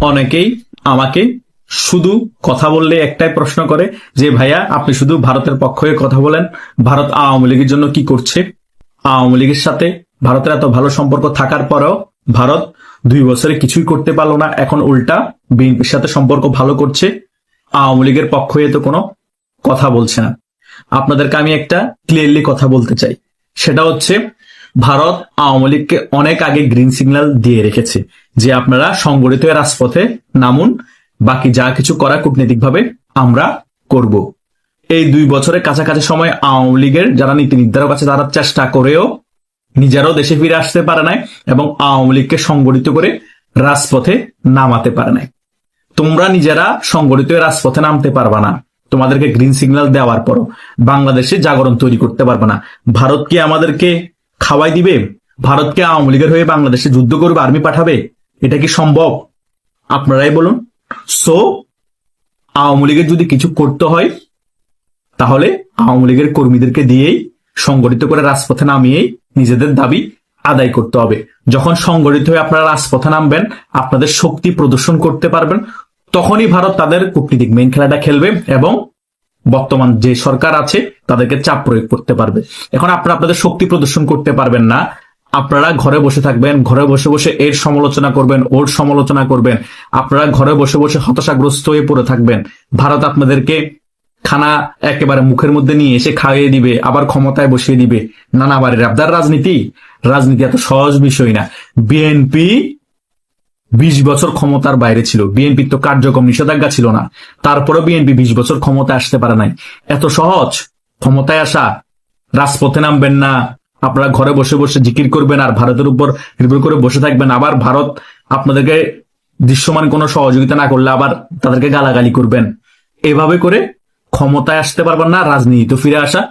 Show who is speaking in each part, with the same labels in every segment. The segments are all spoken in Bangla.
Speaker 1: অনেকেই আমাকে শুধু কথা বললে একটাই প্রশ্ন করে যে ভাইয়া আপনি শুধু ভারতের পক্ষ হয়ে কথা বলেন, ভারত আওয়ামী লীগের জন্য কি করছে? আওয়ামী লীগের সাথে ভারতের এত ভালো সম্পর্ক থাকার পরেও ভারত 2 বছরে কিছুই করতে পারলো না, এখন উল্টা বিএনপির সাথে সম্পর্ক ভালো করছে, আওয়ামী লীগের পক্ষ হয়ে তো কোনো কথা বলছে না। আপনাদেরকে আমি একটা ক্লিয়ারলি কথা বলতে চাই, সেটা হচ্ছে ভারত আওয়ামী লীগকে অনেক আগে গ্রিন সিগন্যাল দিয়ে রেখেছে যে আপনারা সংগঠিত হয়ে রাজপথে নামুন, বাকি যা কিছু করা কূটনৈতিকভাবে আমরা করব। এই 2 বছরের কাছাকাছি সময় আওয়ামী লীগের যারা নীতি নির্ধারক আছে তারা চেষ্টা করেও নিজেরাও দেশে ফিরে আসতে পারে নাই এবং আওয়ামী লীগকে সংগঠিত করে রাজপথে নামাতে পারে নাই। তোমরা নিজেরা সংগঠিত হয়ে রাজপথে নামতে পারবা না, তোমাদেরকে গ্রিন সিগন্যাল দেওয়ার পরও বাংলাদেশে জাগরণ তৈরি করতে পারবে না। ভারত কি আমাদেরকে খাওয়াই দিবে? ভারতকে আওয়ামী লীগের হয়ে বাংলাদেশে যুদ্ধ করবে, আর্মি পাঠাবে? এটা কি সম্ভব? আপনারাই বলুন। সো আওয়ামী লীগের যদি কিছু করতে হয় তাহলে আওয়ামী লীগের কর্মীদেরকে দিয়েই সংগঠিত করে রাজপথে নামিয়েই নিজেদের দাবি আদায় করতে হবে। যখন সংগঠিত হয়ে আপনারা রাজপথে নামবেন, আপনাদের শক্তি প্রদর্শন করতে পারবেন, তখনই ভারত তাদের কূটনীতিক মেইন খেলাটা খেলবে এবং বর্তমান যে সরকার আছে তাদেরকে চাপ প্রয়োগ করতে পারবে। এখন আপনারা আপনাদের শক্তি প্রদর্শন করতে পারবেন না, আপনারা ঘরে বসে থাকবেন, ঘরে বসে বসে এর সমালোচনা করবেন, ওর সমালোচনা করবেন, আপনারা ঘরে বসে বসে হতাশাগ্রস্ত হয়ে পড়ে থাকবেন। ভারত আপনাদেরকে খানা একেবারে মুখের মধ্যে নিয়ে এসে খাইয়ে দিবে, আবার ক্ষমতায় বসিয়ে দিবে, নানাবারের আবদার। রাজনীতি এত সহজ বিষয় না। বিএনপি 20 বছর ক্ষমতার বাইরে ছিল, বিএনপির তো কার্যক্রম নিষেধাজ্ঞা ছিল না, তারপরে বিএনপি 20 বছর ক্ষমতায় আসতে পারে নাই। এত সহজ ক্ষমতায় আসা? রাজপথে নামবেন না, আপনারা ঘরে বসে বসে জিকির করবেন আর ভারতের উপর নির্ভর করে বসে থাকবেন, আবার ভারত আপনাদেরকে দৃশ্যমান কোনো সহযোগিতা না করলে আবার তাদেরকে গালাগালি করবেন। এভাবে করে ক্ষমতায় আসতে পারবেন না, রাজনীতিতে ফিরে আসা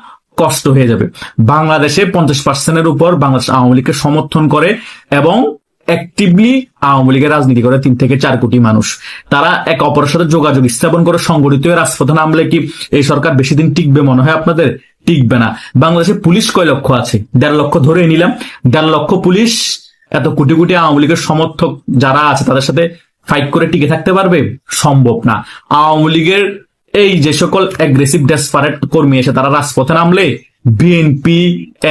Speaker 1: কষ্ট হয়ে যাবে। বাংলাদেশে 50%-এর উপর বাংলাদেশ আওয়ামী লীগকে সমর্থন করে এবং অ্যাক্টিভলি আওয়ামী লীগের রাজনীতি করে 3 থেকে 4 কোটি মানুষ। তারা এক অপরের সাথে যোগাযোগ স্থাপন করে সংগঠিত হয়ে রাজপথে নামলে কি এই সরকার বেশি দিন টিকবে মনে হয় আপনাদের? টিকবে না। বাংলাদেশে পুলিশ কয় লক্ষ আছে? 1.5 লক্ষ ধরে নিলাম। 1.5 লক্ষ পুলিশ এত কোটি কোটি আওয়ামী লীগের সমর্থক যারা আছে তাদের সাথে ফাইট করে টিকে থাকতে পারবে? সম্ভব না। আওয়ামী লীগের এই যে সকল অ্যাগ্রেসিভ ডেসপারেট কর্মী এসে তারা রাজপথে নামলে বিএনপি,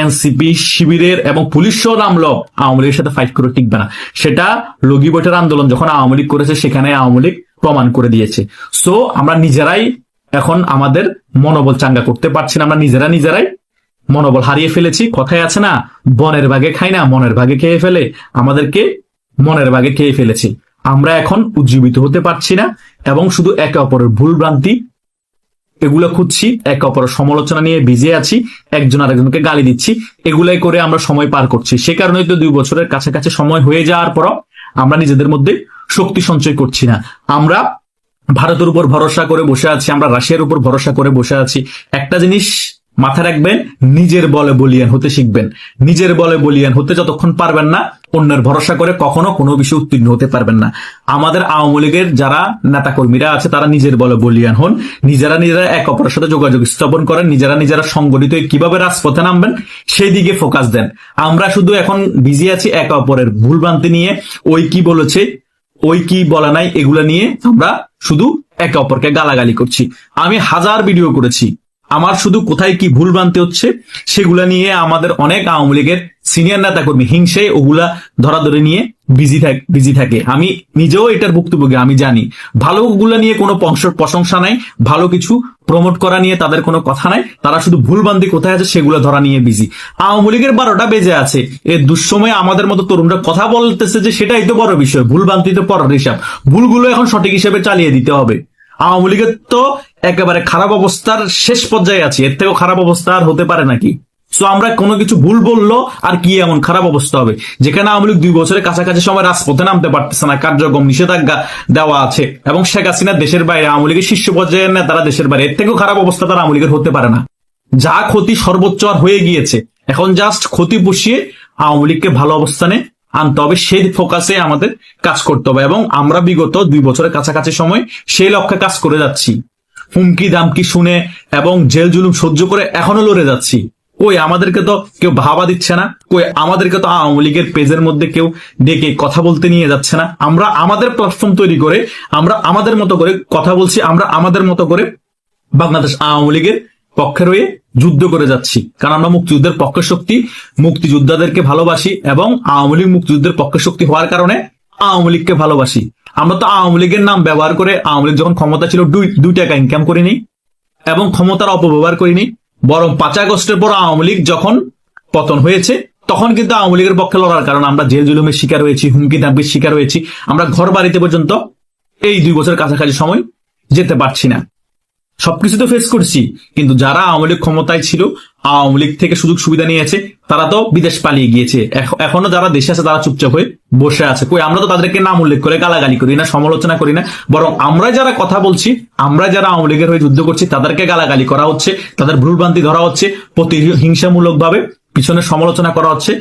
Speaker 1: এনসিপি, শিবিরের এবং পুলিশ সহ নামলো, আওয়ামী লীগের সাথে ফাইট করে টিকবে না। সেটা লগি বৈঠের আন্দোলন যখন আওয়ামী লীগ করেছে সেখানে আওয়ামী লীগ প্রমাণ করে দিয়েছে। সো আমরা নিজেরাই এখন আমাদের মনোবল চাঙ্গা করতে পারছি না, আমরা নিজেরাই মনোবল হারিয়ে ফেলেছি। কথায় আছে না, বনের বাঘে খাই না মনের বাঘে খেয়ে ফেলে, আমাদেরকে মনের বাঘে খেয়ে ফেলেছি। আমরা এখন উজ্জীবিত হতে পারছি না এবং শুধু একে অপরের ভুল ভ্রান্তি এগুলো খুঁজছি, একে অপরের সমালোচনা নিয়ে বিজি আছি, একজন আরেকজনকে গালি দিচ্ছি, এগুলাই করে আমরা সময় পার করছি। সে কারণেই তো 2 বছরের কাছাকাছি সময় হয়ে যাওয়ার পরও আমরা নিজেদের মধ্যে শক্তি সঞ্চয় করছি না। আমরা ভারতের উপর ভরসা করে বসে আছি, আমরা রাশিয়ার উপর ভরসা করে বসে আছি। একটা জিনিস মাথায় রাখবেন, নিজের বলে বলিয়ান হতে শিখবেন। নিজের বলে বলিয়ান হতে যতক্ষণ পারবেন না, অন্যের ভরসা করে কখনো কোনো বিষয় উত্তীর্ণ হতে পারবেন না। আমাদের আওয়ামী লীগের যারা নেতা কর্মীরা আছে তারা নিজের বলে বলিয়ান হন, নিজেরা এক অপরের সাথে যোগাযোগ স্থাপন করেন, নিজেরা সংগঠিত হয়ে কিভাবে রাজপথে নামবেন সেই দিকে ফোকাস দেন। আমরা শুধু এখন বিজি আছি একে অপরের ভুলভ্রান্তি নিয়ে, ওই কি বলেছে ওই কি বলা নাই এগুলা নিয়ে আমরা শুধু একে অপরকে গালাগালি করছি। আমি 1000 ভিডিও করেছি, আমার শুধু কোথায় কি ভুল ভ্রান্তি হচ্ছে সেগুলা নিয়ে আমাদের অনেক আওয়ামী লীগের সিনিয়র নেতা কর্মী হিংসে ওগুলা ধরাধরি নিয়ে বিজি থাকে। আমি নিজেও এটার ভুক্তভোগী, আমি জানি। ভালোগুলা নিয়ে কোনো প্রশংসা নাই, ভালো কিছু প্রমোট করা নিয়ে তাদের কোনো কথা নাই, তারা শুধু ভুলভ্রান্তি কোথায় আছে সেগুলো ধরা নিয়ে বিজি। আওয়ামী লীগের 12টা বেজে আছে, এর দুঃসময়ে আমাদের মতো তরুণরা কথা বলতেছে যে সেটাই তো বড় বিষয়, ভুলভ্রান্তি তো পরের হিসাব, ভুলগুলো এখন সঠিক হিসেবে চালিয়ে দিতে হবে। আওয়ামী লীগের তো একেবারে খারাপ অবস্থার শেষ পর্যায়ে আছে, এর থেকেও খারাপ অবস্থা আর হতে পারে নাকি? সো আমরা কোনো কিছু ভুল বললো আর কি এমন খারাপ অবস্থা হবে? যেখানে আওয়ামী লীগ 2 বছরের কাছাকাছি সময় রাজপথে নামতে পারতেছে না, কার্যক্রম নিষেধাজ্ঞা দেওয়া আছে এবং শেখ হাসিনা দেশের বাইরে, আওয়ামী লীগের শীর্ষ পর্যায়ের নেতারা দেশের বাইরে, এর থেকেও খারাপ অবস্থা তার আওয়ামী লীগের হতে পারে না। যা ক্ষতি সর্বোচ্চ আর হয়ে গিয়েছে, এখন জাস্ট ক্ষতি পুষিয়ে আওয়ামী লীগকে ভালো অবস্থানে আনতে হবে, সেই ফোকাসে আমাদের কাজ করতে হবে এবং আমরা বিগত 2 বছরের কাছাকাছি সময় সেই লক্ষ্যে কাজ করে যাচ্ছি। হুমকি দামকি শুনে এবং জেল জুলুম সহ্য করে এখনো লড়ে যাচ্ছি। কই আমাদেরকে তো কেউ ভাবা দিচ্ছে না, কই আমাদেরকে তো আওয়ামী লীগের পেজের মধ্যে কেউ ডেকে কথা বলতে নিয়ে যাচ্ছে না। আমরা আমাদের প্ল্যাটফর্ম তৈরি করে আমরা আমাদের মতো করে কথা বলছি, আমরা আমাদের মতো করে বাংলাদেশ আওয়ামী লীগের পক্ষে রয়ে যুদ্ধ করে যাচ্ছি, কারণ আমরা মুক্তিযুদ্ধের পক্ষে শক্তি, মুক্তিযোদ্ধাদেরকে ভালোবাসি এবং আওয়ামী লীগ মুক্তিযুদ্ধের পক্ষে শক্তি হওয়ার কারণে আওয়ামী লীগকে ভালোবাসি। আমরা তো আওয়ামী লীগের নাম ব্যবহার করে আওয়ামী লীগ যখন ক্ষমতা ছিল 2 টাকা ইনকাম করিনি এবং ক্ষমতার অপব্যবহার করিনি, বরং 5 আগস্টের পর আওয়ামী লীগ যখন পতন হয়েছে তখন কিন্তু আওয়ামী লীগের পক্ষে লড়ার কারণ আমরা জেল জুলুমের শিকার হয়েছি, হুমকি ধামকির শিকার হয়েছি, আমরা ঘর বাড়িতে পর্যন্ত এই 2 বছর কাছাকাছি সময় যেতে পারছি না। সবকিছু তো ফেস করছি, কিন্তু যারা আওয়ামী লীগ ক্ষমতায় ছিল, আওয়ামী লীগ থেকে সুযোগ সুবিধা নিয়েছে, তারা তো বিদেশ পালিয়ে গিয়েছে। এখনো যারা দেশে আছে তারা চুপচাপ হয়ে বসে আছে। কই আমরা তো তাদেরকে নাম উল্লেখ করে গালাগালি করি না, সমালোচনা করি না, বরং আমরা যারা কথা বলছি, আমরা যারা আওয়ামী লীগের হয়ে যুদ্ধ করছি তাদেরকে গালাগালি করা হচ্ছে, তাদের ভুলভ্রান্তি ধরা হচ্ছে, প্রতিহিংসামূলক ভাবে পিছনে সমালোচনা করা হচ্ছে।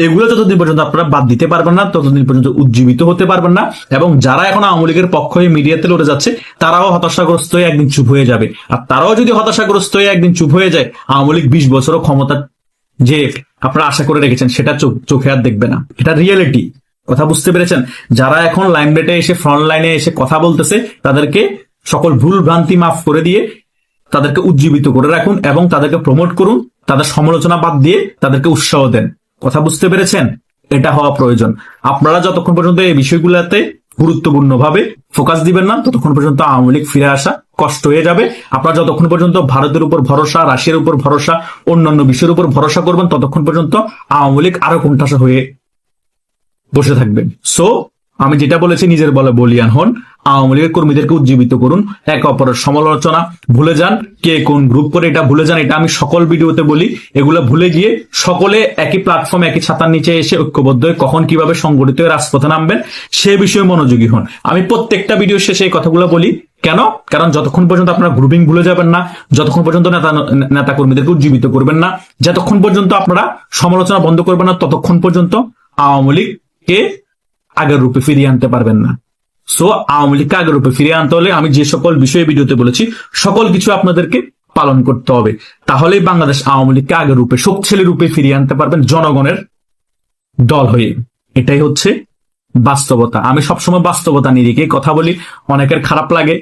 Speaker 1: এগুলো যতদিন পর্যন্ত আপনারা বাদ দিতে পারবেন না ততদিন পর্যন্ত উজ্জীবিত হতে পারবেন না। এবং যারা এখন আওয়ামী লীগের পক্ষ হয়ে মিডিয়াতে লড়ে যাচ্ছে তারাও হতাশাগ্রস্ত হয়ে একদিন চুপ হয়ে যাবে। আর তারাও যদি হতাশাগ্রস্ত হয়ে একদিন চুপ হয়ে যায়, আওয়ামী লীগ 20 বছরও ক্ষমতা যে আপনারা আশা করে রেখেছেন সেটা চোখে আর দেখবে না। এটা রিয়েলিটি। কথা বুঝতে পেরেছেন? যারা এখন লাইমলাইটে এসে ফ্রন্ট লাইনে এসে কথা বলতেছে তাদেরকে সকল ভুল ভ্রান্তি মাফ করে দিয়ে তাদেরকে উজ্জীবিত করে রাখুন এবং তাদেরকে প্রমোট করুন, তাদের সমালোচনা বাদ দিয়ে তাদেরকে উৎসাহ দেন। কথা বুঝতে পেরেছেন? এটা হওয়া প্রয়োজন। আপনারা যতক্ষণ পর্যন্ত এই বিষয়গুলোতে গুরুত্বপূর্ণভাবে ফোকাস দিবেন না ততক্ষণ পর্যন্ত আওয়ামী লীগ ফিরে আসা কষ্ট হয়ে যাবে। আপনারা যতক্ষণ পর্যন্ত ভারতের উপর ভরসা, রাশিয়ার উপর ভরসা, অন্যান্য বিষয়ের উপর ভরসা করবেন ততক্ষণ পর্যন্ত আওয়ামী লীগ আরো কোণঠাসা হয়ে বসে থাকবেন। সো আমি যেটা বলেছি নিজের বলে বলিয়ান হন, আওয়ামী লীগের কর্মীদেরকে উজ্জীবিত করুন, একে অপরের সমালোচনা ভুলে যান, কে কোন গ্রুপ করে এটা ভুলে যান। এটা আমি সকল ভিডিওতে বলি। এগুলো ভুলে গিয়ে সকলে একই প্ল্যাটফর্ম, একই ছাতার নিচে এসে ঐক্যবদ্ধ হয়ে কখন কিভাবে সংগঠিত হয়ে রাজপথে নামবেন সে বিষয়ে মনোযোগী হন। আমি প্রত্যেকটা ভিডিও শেষে এই কথাগুলো বলি। কেন? কারণ যতক্ষণ পর্যন্ত আপনারা গ্রুপিং ভুলে যাবেন না, যতক্ষণ পর্যন্ত নেতা কর্মীদেরকে উজ্জীবিত করবেন না, যতক্ষণ পর্যন্ত আপনারা সমালোচনা বন্ধ করবেন না, ততক্ষণ পর্যন্ত আওয়ামী লীগকে আগের রূপে ফিরিয়ে আনতে পারবেন না। সো আওয়ামী লীগকে আগের রূপে ফিরিয়ে আনতে হলে আমি যে সকল বিষয়ে ভিডিওতে বলেছি সকল কিছু আপনাদেরকে পালন করতে হবে। তাহলেই বাংলাদেশ আওয়ামী লীগকে আগের রূপে, শক্তিশালী রূপে ফিরিয়ে আনতে পারবেন জনগণের দল হয়ে। এটাই হচ্ছে বাস্তবতা। আমি সবসময় বাস্তবতা নিরিখে কথা বলি। অনেকের খারাপ লাগে,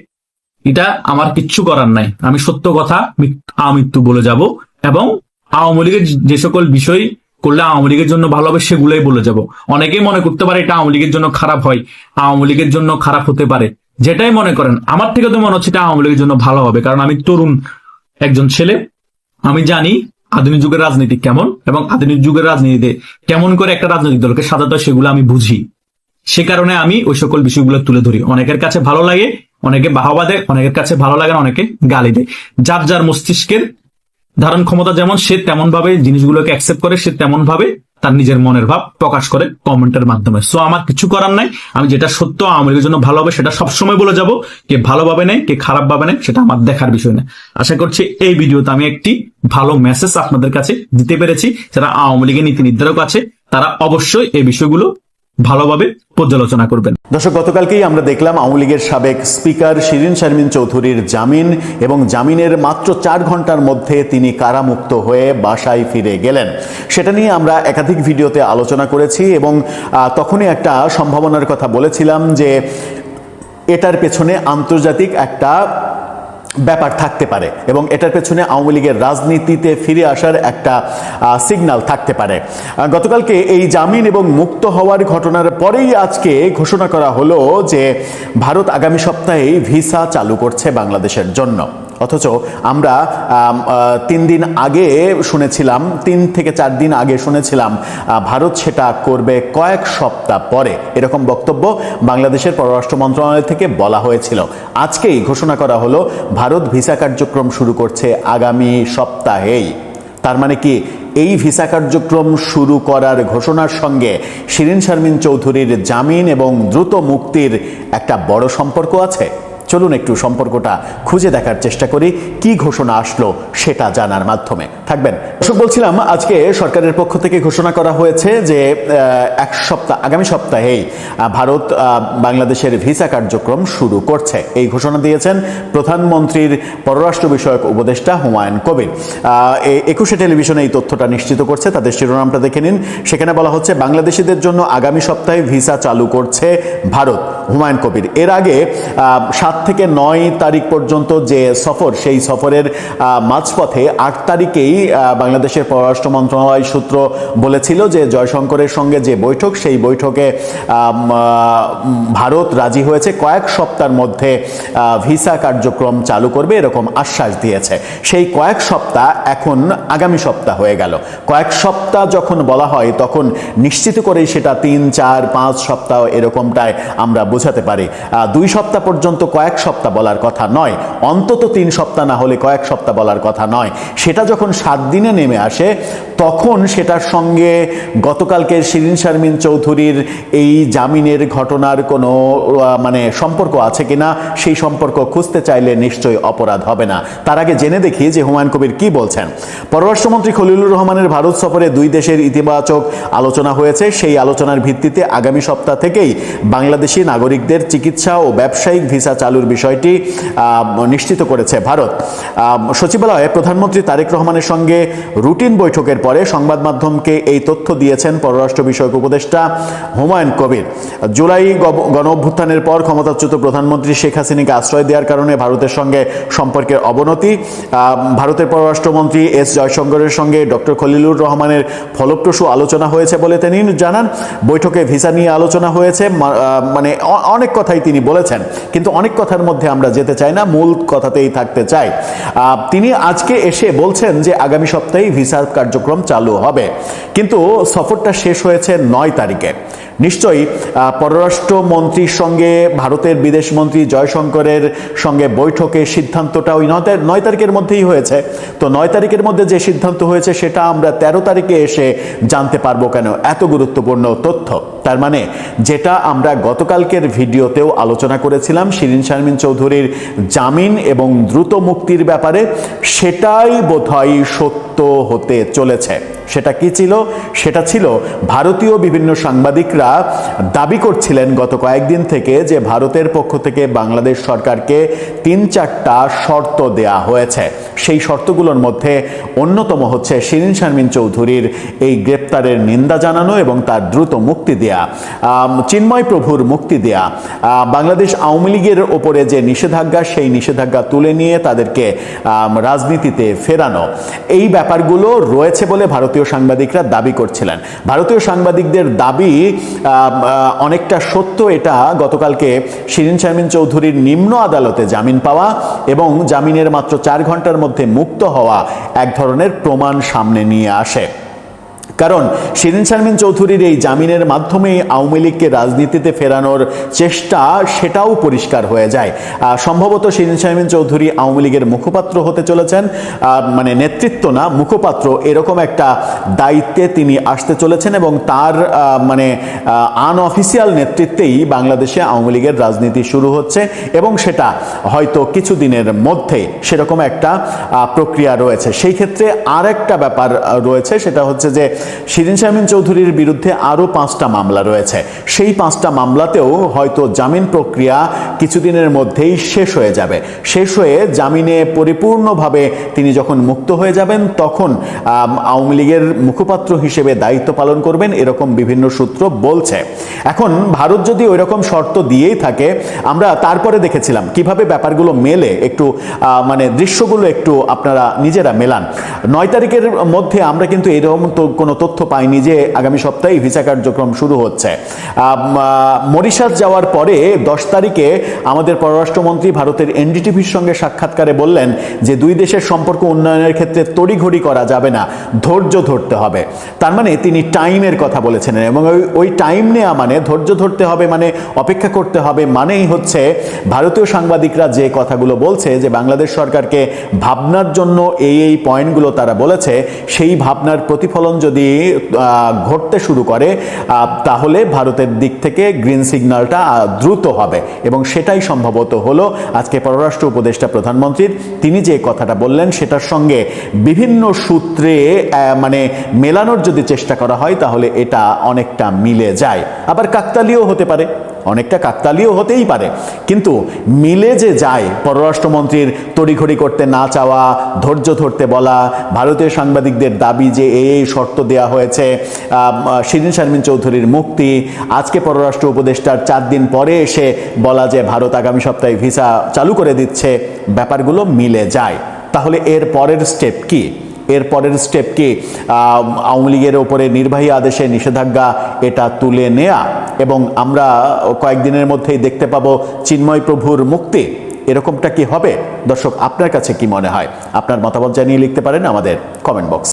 Speaker 1: এটা আমার কিচ্ছু করার নাই। আমি সত্য কথা আমৃত্যু বলে যাব এবং আওয়ামী লীগের যে সকল বিষয় করলে আওয়ামী লীগের জন্য ভালো হবে সেগুলোই বলে যাব। অনেকেই মনে করতে পারে এটা আওয়ামী লীগের জন্য খারাপ হয়, আওয়ামী লীগের জন্য খারাপ হতে পারে। যেটাই মনে করেন, আমার থেকে তো মনে হচ্ছে এটা আওয়ামী লীগের জন্য ভালো হবে, কারণ আমি তরুণ একজন ছেলে। আমি জানি আধুনিক যুগের রাজনীতি কেমন এবং আধুনিক যুগের রাজনীতিতে কেমন করে একটা রাজনৈতিক দলকে সাজাতে হয় সেগুলো আমি বুঝি। সে কারণে আমি ওই সকল বিষয়গুলো তুলে ধরি। অনেকের কাছে ভালো লাগে, অনেকে বাহবা দেয়, অনেকের কাছে ভালো লাগে না, অনেকে গালি দেয়। যার যার মস্তিষ্কের ধারণ ক্ষমতা যেমন, সে তেমন ভাবে জিনিসগুলোকে অ্যাকসেপ্ট করে, সে তেমন ভাবে তার নিজের মনের ভাব প্রকাশ করে কমেন্টের মাধ্যমে। সো আমার কিছু করার নাই। আমি যেটা সত্য আওয়ামী লীগের জন্য ভালো হবে সেটা সবসময় বলে যাব। কে ভালোভাবে নেয়, কে খারাপ ভাবে নেয় সেটা আমার দেখার বিষয় না। আশা করছি এই ভিডিওতে আমি একটি ভালো মেসেজ আপনাদের কাছে দিতে পেরেছি। যারা আওয়ামী লীগের নীতি নির্ধারক আছে তারা অবশ্যই এই বিষয়গুলো ভালোভাবে পর্যালোচনা করবেন।
Speaker 2: দর্শক, গতকালকেই আমরা দেখলাম আওয়ামী লীগের সাবেক স্পিকার শিরীন শারমিন চৌধুরীর জামিন এবং জামিনের মাত্র 4 ঘন্টার মধ্যে তিনি কারামুক্ত হয়ে বাসায় ফিরে গেলেন। সেটা নিয়ে আমরা একাধিক ভিডিওতে আলোচনা করেছি এবং তখনই একটা সম্ভাবনার কথা বলেছিলাম যে এটার পেছনে আন্তর্জাতিক একটা ব্যাপার থাকতে পারে এবং এটার পেছনে আওয়ামী লীগের রাজনীতিতে ফিরে আসার একটা সিগন্যাল থাকতে পারে। গতকালকে এই জামিন এবং মুক্ত হওয়ার ঘটনার পরেই আজকে ঘোষণা করা হলো যে ভারত আগামী সপ্তাহেই ভিসা চালু করছে বাংলাদেশের জন্য। অথচ আমরা 3 দিন আগে শুনেছিলাম, 3 থেকে 4 দিন আগে শুনেছিলাম ভারত সেটা করবে কয়েক সপ্তাহ পরে। এরকম বক্তব্য বাংলাদেশের পররাষ্ট্র মন্ত্রণালয় থেকে বলা হয়েছিল। আজকেই ঘোষণা করা হলো ভারত ভিসা কার্যক্রম শুরু করছে আগামী সপ্তাহেই। তার মানে কি এই ভিসা কার্যক্রম শুরু করার ঘোষণার সঙ্গে শিরীন শারমিন চৌধুরীর জামিন এবং দ্রুত মুক্তির একটা বড় সম্পর্ক আছে? চলুন একটু সম্পর্কটা খুঁজে দেখার চেষ্টা করি, কি ঘোষণা আসলো সেটা জানার মাধ্যমে। থাকবেন দর্শক। বলছিলাম আজকে সরকারের পক্ষ থেকে ঘোষণা করা হয়েছে যে আগামী সপ্তাহেই ভারত বাংলাদেশের ভিসা কার্যক্রম শুরু করছে। এই ঘোষণা দিয়েছেন প্রধানমন্ত্রীর পররাষ্ট্র বিষয়ক উপদেষ্টা হুমায়ুন কবির। 21 টেলিভিশনে এই তথ্যটা নিশ্চিত করছে, তাদের শিরোনামটা দেখে নিন। সেখানে বলা হচ্ছে বাংলাদেশিদের জন্য আগামী সপ্তাহে ভিসা চালু করছে ভারত, হুমায়ুন কবির। এর আগে 7 থেকে 9 তারিখ পর্যন্ত যে সফর, সেই সফরের মাঝপথে 8 তারিখেই বাংলাদেশের পররাষ্ট্র মন্ত্রণালয় সূত্র বলেছিল যে জয়শঙ্করের সঙ্গে যে বৈঠক, সেই বৈঠকে ভারত রাজি হয়েছে কয়েক সপ্তাহের মধ্যে ভিসা কার্যক্রম চালু করবে, এরকম আশ্বাস দিয়েছে। সেই কয়েক সপ্তাহ এখন আগামী সপ্তাহ হয়ে গেল। কয়েক সপ্তাহ যখন বলা হয় তখন নিশ্চিত করেই সেটা 3, 4, 5 সপ্তাহ এরকমটাই আমরা বোঝাতে পারি। 2 সপ্তাহ পর্যন্ত কয়েক সপ্তাহ বলার কথা নয়, অন্তত 3 সপ্তাহ না হলে কয়েক সপ্তাহ বলার কথা নয়। সেটা যখন 7 দিনে নেমে আসে তখন সেটার সঙ্গে গতকালকের শিরিন শারমিন চৌধুরীর এই জামিনের ঘটনার কোনো সম্পর্ক আছে কিনা, সেই সম্পর্ক খুঁজতে চাইলে নিশ্চয়ই অপরাধ হবে না। তার আগে জেনে দেখি যে হুমায়ুন কবির কি বলছেন। পররাষ্ট্রমন্ত্রী খলিলুর রহমানের ভারত সফরে 2 দেশের ইতিবাচক আলোচনা হয়েছে। সেই আলোচনার ভিত্তিতে আগামী সপ্তাহ থেকেই বাংলাদেশি নাগরিকদের চিকিৎসা ও ব্যবসায়িক ভিসা চালুর বিষয়টি নিশ্চিত করেছে ভারত। সচিবালয়ে প্রধানমন্ত্রী তারেক রহমানের সঙ্গে রুটিন বৈঠকের পরে সংবাদ মাধ্যমকে এই তথ্য দিয়েছেন পররাষ্ট্র বিষয়ক উপদেষ্টা হুমায়ুন কবির। জুলাই গণ অভ্যুত্থানের পর ক্ষমতাচ্যুত প্রধানমন্ত্রী শেখ হাসিনাকে আশ্রয় দেওয়ার কারণে ভারতের সঙ্গে সম্পর্কের অবনতি। ভারতের পররাষ্ট্রমন্ত্রী এস জয়শঙ্করের সঙ্গে ডক্টর খলিলুর রহমানের ফলপ্রসূ আলোচনা হয়েছে বলে তিনি জানান। বৈঠকে ভিসা নিয়ে আলোচনা হয়েছে, অনেক কথাই তিনি বলেছেন, কিন্তু অনেক কথার মধ্যে আমরা যেতে চাই না, মূল কথাতেই থাকতে চাই। তিনি আজকে এসে বলছেন যে আগামী সপ্তাহেই ভিসা কার্যক্রম চালু হবে, কিন্তু সফরটা শেষ হয়েছে 9 তারিখে। নিশ্চয়ই পররাষ্ট্রমন্ত্রীর সঙ্গে ভারতের বিদেশমন্ত্রী জয়শঙ্করের সঙ্গে বৈঠকের সিদ্ধান্তটা ওই 9 তারিখের মধ্যেই হয়েছে। তো 9 তারিখের মধ্যে যে সিদ্ধান্ত হয়েছে সেটা আমরা 13 তারিখে এসে জানতে পারবো কেন? এত গুরুত্বপূর্ণ তথ্য। তার মানে যেটা আমরা গতকালকের ভিডিওতেও আলোচনা করেছিলাম শিরিন শারমিন চৌধুরীর জামিন এবং দ্রুত মুক্তির ব্যাপারে, সেটাই বোধহয় সত্য হতে চলেছে। সেটা কি ছিল? সেটা ছিল ভারতীয় বিভিন্ন সাংবাদিকরা দাবি করছিলেন গত কয়েকদিন থেকে যে ভারতের পক্ষ থেকে বাংলাদেশ সরকারকে 3-4টা শর্ত দেয়া হয়েছে। সেই শর্তগুলোর মধ্যে অন্যতম হচ্ছে শিরিন শারমিন চৌধুরীর এই গ্রেপ্তারের নিন্দা জানানো এবং তার দ্রুত মুক্তি দেয়া, চিন্ময় প্রভুর মুক্তি দেয়া, বাংলাদেশ আওয়ামী লীগের ওপরে যে নিষেধাজ্ঞা, সেই নিষেধাজ্ঞা তুলে নিয়ে তাদেরকে রাজনীতিতে ফেরানো, এই ব্যাপারগুলো রয়েছে বলে ভারতীয় সাংবাদিকরা দাবি করছিলেন। ভারতীয় সাংবাদিকদের দাবি অনেকটা সত্য। এটা গতকালকে শিরিন শারমিন চৌধুরীর নিম্ন আদালতে জামিন পাওয়া এবং জামিনের মাত্র 4 ঘন্টার মধ্যে মুক্ত হওয়া এক ধরনের প্রমাণ সামনে নিয়ে আসে। কারণ শিরিন শারমিন চৌধুরীর এই জামিনের মাধ্যমে আওয়ামী লীগকে রাজনীতিতে ফেরানোর চেষ্টা, সেটাও পরিষ্কার হয়ে যায়। সম্ভবত শিরিন শারমিন চৌধুরী আওয়ামী লীগের মুখপাত্র হতে চলেছেন, নেতৃত্ব না, মুখপাত্র, এরকম একটা দায়িত্বে তিনি আসতে চলেছেন এবং তার আনঅফিসিয়াল নেতৃত্বেই বাংলাদেশে আওয়ামী লীগের রাজনীতি শুরু হচ্ছে এবং সেটা হয়তো কিছুদিনের মধ্যে সেরকম একটা প্রক্রিয়া রয়েছে। সেই ক্ষেত্রে আর একটা ব্যাপার রয়েছে, সেটা হচ্ছে যে শিরিন শারমিন চৌধুরীর বিরুদ্ধে আরও 5টা মামলা রয়েছে। সেই 5টা মামলাতেও হয়তো জামিন প্রক্রিয়া কিছুদিনের মধ্যেই শেষ হয়ে যাবে। শেষ হয়ে জামিনে পরিপূর্ণভাবে তিনি যখন মুক্ত হয়ে যাবেন তখন আওয়ামী লীগের মুখপাত্র হিসেবে দায়িত্ব পালন করবেন, এরকম বিভিন্ন সূত্র বলছে। এখন ভারত যদি ওই রকম শর্ত দিয়েই থাকে, আমরা তারপরে দেখেছিলাম কিভাবে ব্যাপারগুলো মেলে, একটু দৃশ্যগুলো একটু আপনারা নিজেরা মেলান। 9 তারিখের মধ্যে আমরা কিন্তু এরকম তো কোনো তথ্য পাইনি যে আগামী সপ্তাহে ভিসা কার্যক্রম শুরু হচ্ছে। মরিশাস যাওয়ার পরে 10 তারিখে আমাদের পররাষ্ট্রমন্ত্রী ভারতের এনডিটিভির সঙ্গে সাক্ষাৎকারে বললেন যে 2 দেশের সম্পর্ক উন্নয়নের ক্ষেত্রে তড়িঘড়ি করা যাবে না, ধৈর্য ধরতে হবে। তার মানে তিনি টাইমের কথা বলেছেন এবং ওই টাইম নেওয়া ধৈর্য ধরতে হবে, অপেক্ষা করতে হবে, মানেই হচ্ছে ভারতীয় সাংবাদিকরা যে কথাগুলো বলছে যে বাংলাদেশ সরকারকে ভাবনার জন্য এই পয়েন্টগুলো তারা বলেছে, সেই ভাবনার প্রতিফলন যদি ঘটতে শুরু করে তাহলে ভারতের দিক থেকে গ্রিন সিগন্যালটা দ্রুত হবে, এবং সেটাই সম্ভবত হলো আজকে পররাষ্ট্র উপদেষ্টা প্রধানমন্ত্রীর। তিনি যে কথাটা বললেন সেটার সঙ্গে বিভিন্ন সূত্রে মানে মেলানোর যদি চেষ্টা করা হয় তাহলে এটা অনেকটা মিলে যায়। আবার কাকতালীয় হতে পারে, অনেকটা কাকতালীয় হতেই পারে, কিন্তু মিলে যে যায় পররাষ্ট্রমন্ত্রীর তড়িঘড়ি করতে না চাওয়া, ধৈর্য ধরতে বলা, ভারতীয় সাংবাদিকদের দাবি যে এই শর্ত দেয়া হয়েছে, শিরিন শারমিন চৌধুরীর মুক্তি, আজকে পররাষ্ট্র উপদেষ্টার 4 দিন পরে এসে বলা যে ভারত আগামী সপ্তাহে ভিসা চালু করে দিচ্ছে, ব্যাপারগুলো মিলে যায়। তাহলে এর পরের স্টেপ কি? এর পরের স্টেপ কি আওয়ামী লীগের ওপরে নির্বাহী আদেশে নিষেধাজ্ঞা এটা তুলে নেয়া, এবং আমরা কয়েকদিনের মধ্যেই দেখতে পাবো চিন্ময় প্রভুর মুক্তি? এরকমটা কি হবে? দর্শক, আপনার কাছে কি মনে হয়? আপনার মতামত জানিয়ে লিখতে পারেন আমাদের কমেন্ট বক্স।